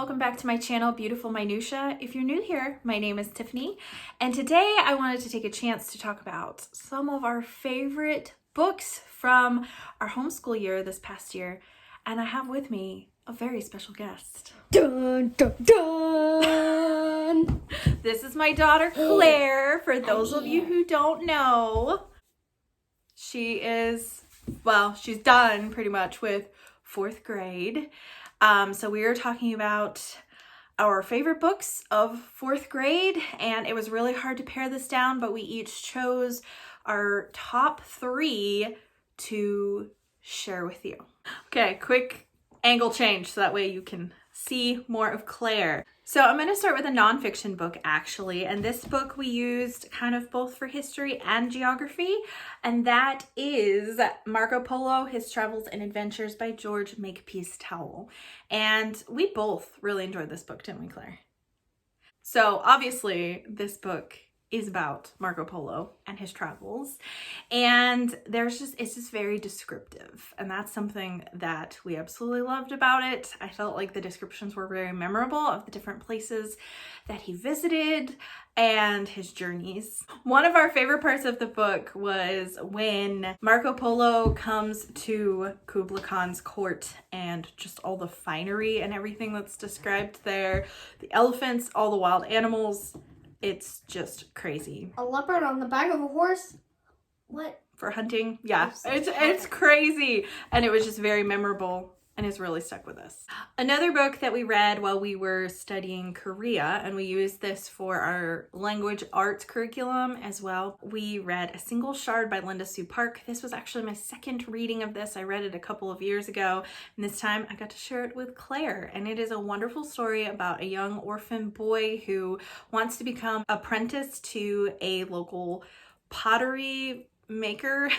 welcome back to my channel, Beautiful Minutia. If you're new here, my name is Tiffany, and today I wanted to take a chance to talk about some of our favorite books from our homeschool year this past year, and I have with me a very special guest. Dun, dun, dun. This is my daughter, Claire, for those of you who don't know. She is, well, she's done pretty much with 4th grade. So we are talking about our favorite books of 4th grade, and it was really hard to pare this down, but we each chose our top 3 to share with you. Okay, quick angle change so that way you can see more of Claire. So I'm going to start with a nonfiction book actually, and this book we used kind of both for history and geography, and that is Marco Polo, His Travels and Adventures by George Makepeace Towell. And we both really enjoyed this book, didn't we, Claire? So obviously this book is about Marco Polo and his travels, and it's just very descriptive, and that's something that we absolutely loved about it. I felt like the descriptions were very memorable of the different places that he visited and his journeys. One of our favorite parts of the book was when Marco Polo comes to Kublai Khan's court and just all the finery and everything that's described there, the elephants, all the wild animals. It's just crazy. A leopard on the back of a horse? What? For hunting? Yeah, it's crazy. And it was just very memorable and it's really stuck with us. Another book that we read while we were studying Korea, and we used this for our language arts curriculum as well. We read A Single Shard by Linda Sue Park. This was actually my second reading of this. I read it a couple of years ago, and this time I got to share it with Claire. And it is a wonderful story about a young orphan boy who wants to become apprentice to a local pottery maker.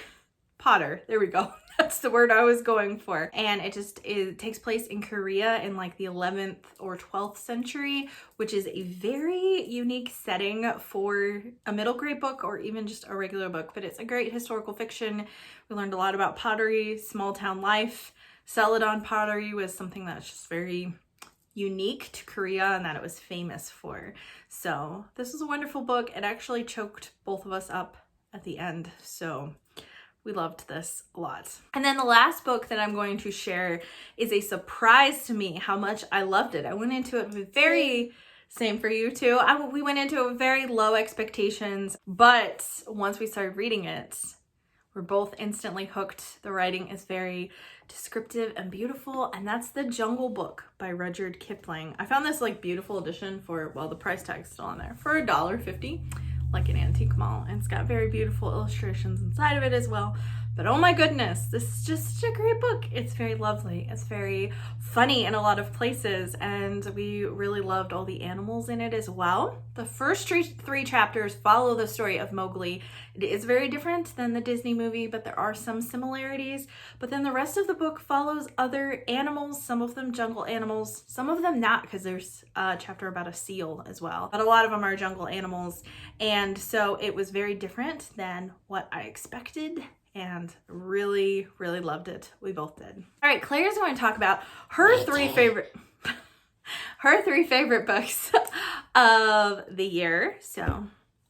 Potter, there we go. That's the word I was going for. And it takes place in Korea in like the 11th or 12th century, which is a very unique setting for a middle grade book or even just a regular book, but it's a great historical fiction. We learned a lot about pottery, small town life. Celadon pottery was something that's just very unique to Korea and that it was famous for. So this was a wonderful book. It actually choked both of us up at the end. So we loved this a lot. And then the last book that I'm going to share is a surprise to me how much I loved it. I went into it with same for you too. We went into it with very low expectations, but once we started reading it, we're both instantly hooked. The writing is very descriptive and beautiful, and that's The Jungle Book by Rudyard Kipling. I found this like beautiful edition for, well, the price tag's still on there, for $1.50. Like an antique mall, and it's got very beautiful illustrations inside of it as well. But oh my goodness, this is just such a great book. It's very lovely. It's very funny in a lot of places, and we really loved all the animals in it as well. The first three chapters follow the story of Mowgli. It is very different than the Disney movie, but there are some similarities. But then the rest of the book follows other animals, some of them jungle animals, some of them not, because there's a chapter about a seal as well. But a lot of them are jungle animals, and so it was very different than what I expected, and really, really loved it. We both did. All right, Claire's going to talk about her three favorite books of the year. So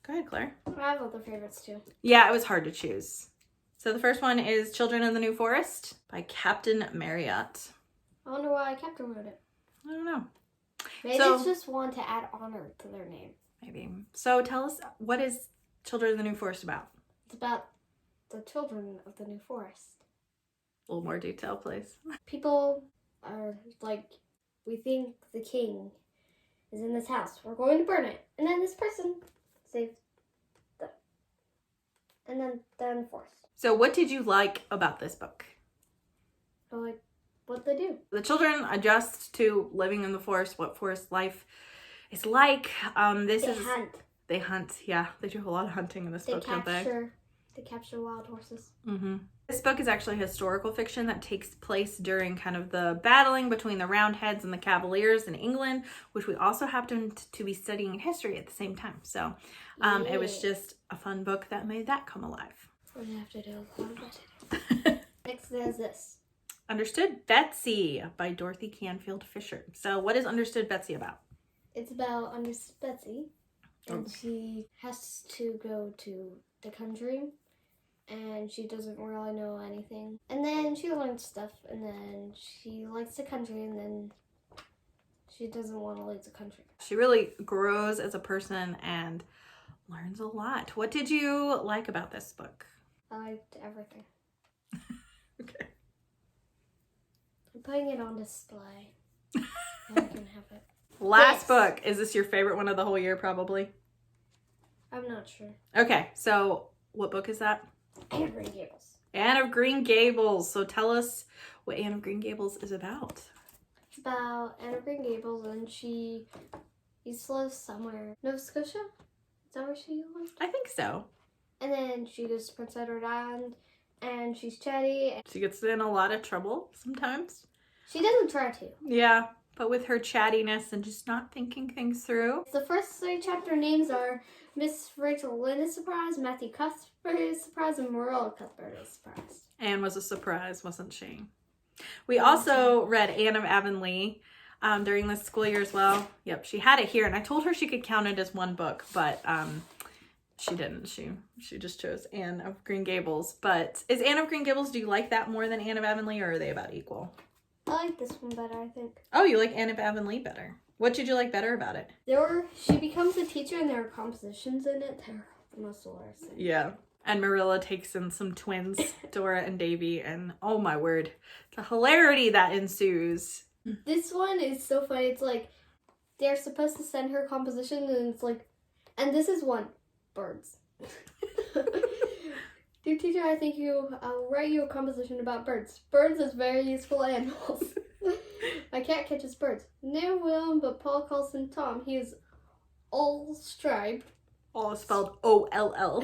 go ahead, Claire. I have other favorites too. Yeah, it was hard to choose. So the first one is Children of the New Forest by Captain Marryat. I wonder why Captain wrote it. I don't know. Maybe it's just one to add honor to their name. Maybe. So tell us, what is Children of the New Forest about? It's about the children of the New Forest. A little more detail, please. People are like, we think the king is in this house. We're going to burn it. And then this person saves them. And then they're in the forest. So what did you like about this book? I like what they do. The children adjust to living in the forest, what forest life is like. They hunt, yeah. They do a lot of hunting in this book, don't they? They capture wild horses. Mm-hmm. This book is actually historical fiction that takes place during kind of the battling between the Roundheads and the Cavaliers in England, which we also happened to be studying in history at the same time. So it was just a fun book that made that come alive. We're gonna have to do a lot of it. Next there's this. Understood Betsy by Dorothy Canfield Fisher. So what is Understood Betsy about? It's about Understood Betsy, and she has to go to the country, and she doesn't really know anything. And then she learns stuff, and then she likes the country, and then she doesn't want to leave the country. She really grows as a person and learns a lot. What did you like about this book? I liked everything. Okay. I'm putting it on display. And I can have it. Last book. Is this your favorite one of the whole year, probably? I'm not sure. Okay, so what book is that? Anne of Green Gables. Anne of Green Gables. So tell us what Anne of Green Gables is about. It's about Anne of Green Gables, and she used to live somewhere. Nova Scotia? Is that where she lived? I think so. And then she goes to Prince Edward Island, and she's chatty. She gets in a lot of trouble sometimes. She doesn't try to. Yeah, but with her chattiness and just not thinking things through. The first 3 chapter names are Miss Rachel Lynn is surprised, Matthew Cuthbert is surprised, and Marilla Cuthbert is surprised. Anne was a surprise, wasn't she? We also read Anne of Avonlea during this school year as well. Yep, she had it here, and I told her she could count it as one book, but she didn't. She just chose Anne of Green Gables. But is Anne of Green Gables, do you like that more than Anne of Avonlea, or are they about equal? I like this one better, I think. Oh, you like Anne of Avonlea better. What did you like better about it? She becomes a teacher, and there are compositions in it. They're the most hilarious thing. Yeah. And Marilla takes in some twins, Dora and Davy, and oh my word, the hilarity that ensues. This one is so funny. It's like they're supposed to send her composition, and it's like, and this is one, birds. Dear teacher, I'll write you a composition about birds. Birds is very useful animals. My cat catches birds. Never will, but Paul calls him Tom. He is all striped. All spelled O-L-L.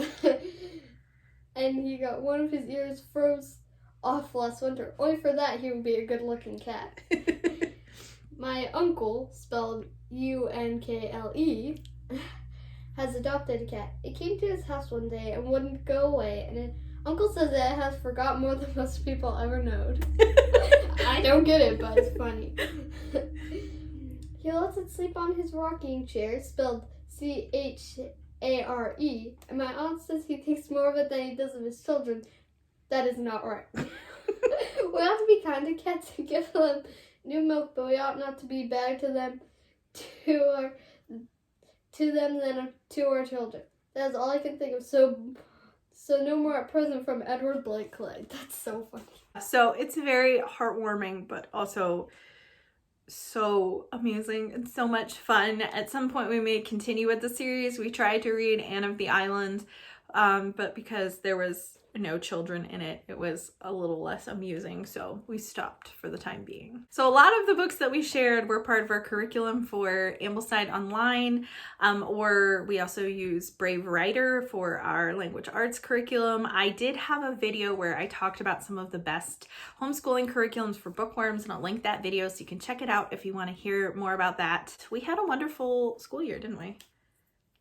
And he got one of his ears froze off last winter. Only for that he would be a good-looking cat. My uncle, spelled U-N-K-L-E, has adopted a cat. It came to his house one day and wouldn't go away. And Uncle says that it has forgot more than most people ever known. I don't get it, but it's funny. He lets it sleep on his rocking chair, spelled C-H-A-R-E, and my aunt says he thinks more of it than he does of his children. That is not right. We ought to be kind to cats and give them new milk, but we ought not to be bad to them than to our children. That is all I can think of. So no more at present from Edward Blake Clay. That's so funny. So it's very heartwarming, but also so amusing and so much fun. At some point we may continue with the series. We tried to read Anne of the Island, but because there was no children in it, it was a little less amusing, so we stopped for the time being. So a lot of the books that we shared were part of our curriculum for Ambleside Online, or we also use Brave Writer for our language arts curriculum. I did have a video where I talked about some of the best homeschooling curriculums for bookworms, and I'll link that video so you can check it out if you want to hear more about that. We had a wonderful school year, didn't we?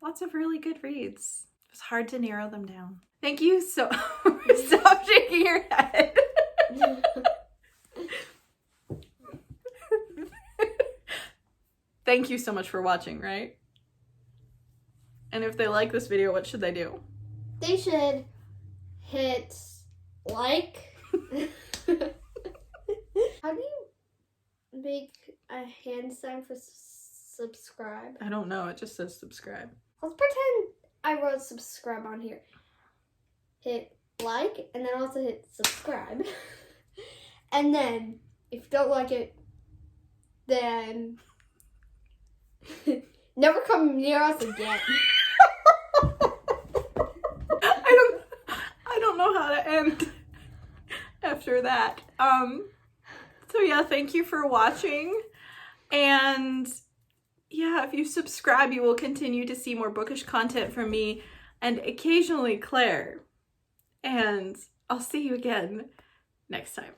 Lots of really good reads. It was hard to narrow them down. Thank you so stop shaking your head. Thank you so much for watching, right? And if they like this video, what should they do? They should hit like. How do you make a hand sign for subscribe? I don't know. It just says subscribe. Let's pretend I wrote subscribe on here. Hit like, and then also hit subscribe. And then, if you don't like it, then never come near us again. I don't know how to end after that. So yeah, thank you for watching. And yeah, if you subscribe, you will continue to see more bookish content from me and occasionally Claire. And I'll see you again next time.